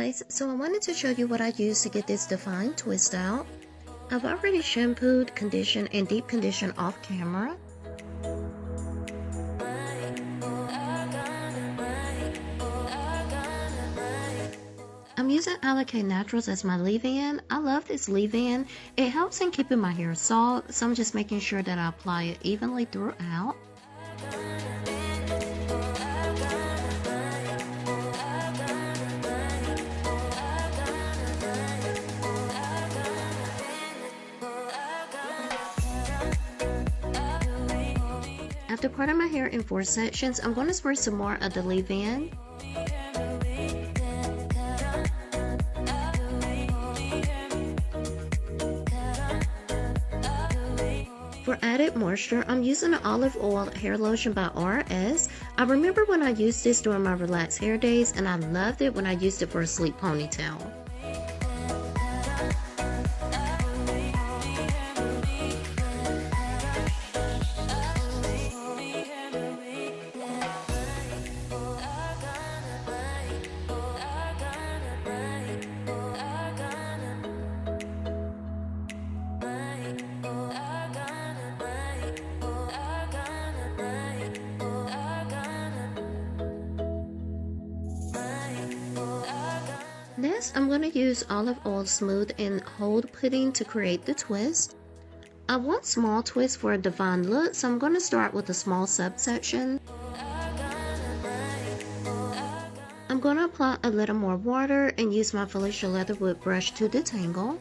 guys, so I wanted to show you what I used to get this defined twist out. I've already shampooed, conditioned, and deep conditioned off camera. I'm using Alakay Naturals as my leave-in. I love this leave-in. It helps in keeping my hair soft, so I'm just making sure that I apply it evenly throughout. After parting my hair in 4 sections, I'm going to spray some more of the leave-in. For added moisture, I'm using an olive oil hair lotion by RS. I remember when I used this during my relaxed hair days, and I loved it when I used it for a sleek ponytail. Next, I'm going to use olive oil smooth and hold pudding to create the twist. I want small twists for a defined look, so I'm going to start with a small subsection. I'm going to apply a little more water and use my Felicia Leatherwood brush to detangle.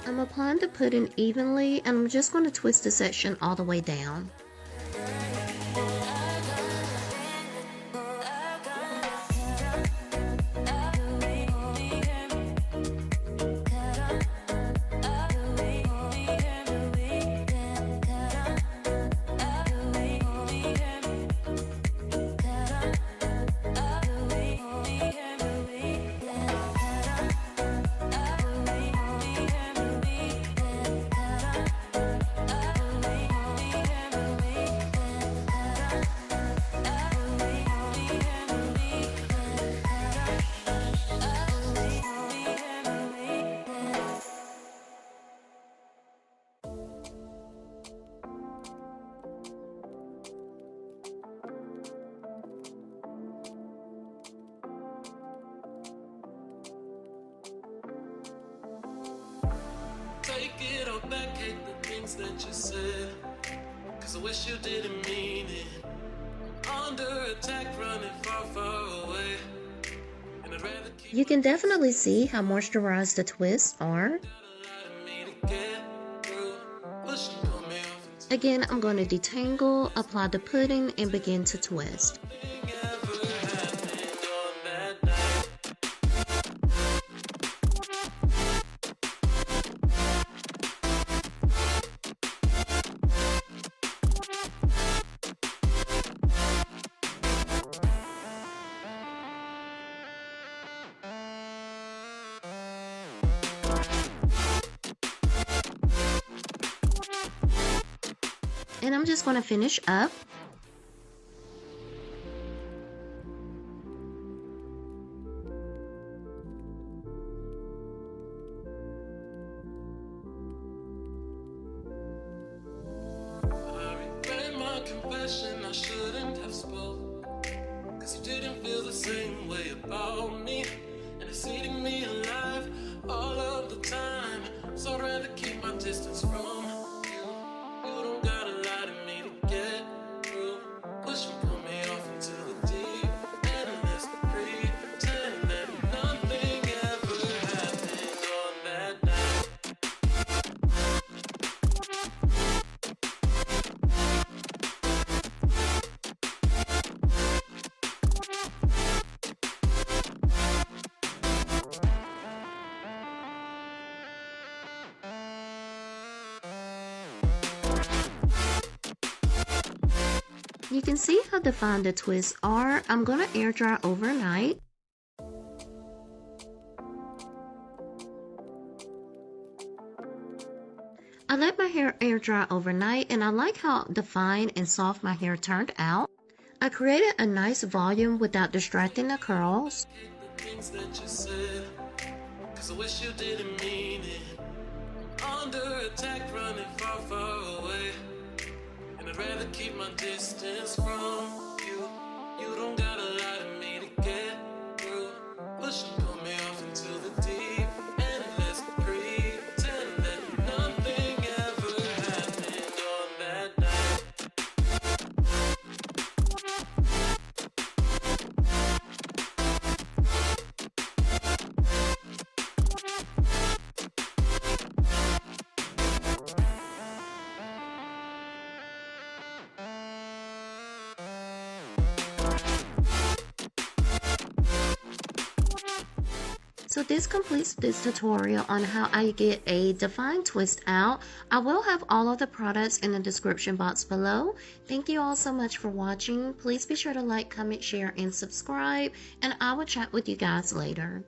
I'm applying the pudding evenly, and I'm just going to twist the section all the way down. Take it all back, hate the things that you said, 'cause I wish you didn't mean it. I'm under attack, running far, far away, and I'd rather keep. You can definitely see how moisturized the twists are. Again, I'm going to detangle, apply the pudding, and begin to twist. And I'm just going to finish up. I regret my confession, I shouldn't have spoke, 'cause you didn't feel the same way about me, and it's eating me alive all of the time, so I'd rather keep my distance from you. You don't gotta lie to me to get through. Push me, pull me off into the deep, and let's pretend that nothing ever happened on that night. You can see how defined the twists are. I'm going to air dry overnight. I let my hair air dry overnight, and I like how defined and soft my hair turned out. I created a nice volume without distracting the curls. The things that you said, 'cause I wish you didn't mean it. I'm under attack, running far, far away. And I'd rather keep my distance from you. You don't got a lot of me to get through. Push and pull me off into the deep end. Let's pretend that nothing ever happened on that night. So this completes this tutorial on how I get a defined twist out. I will have all of the products in the description box below. Thank you all so much for watching. Please be sure to like, comment, share, and subscribe, and I will chat with you guys later.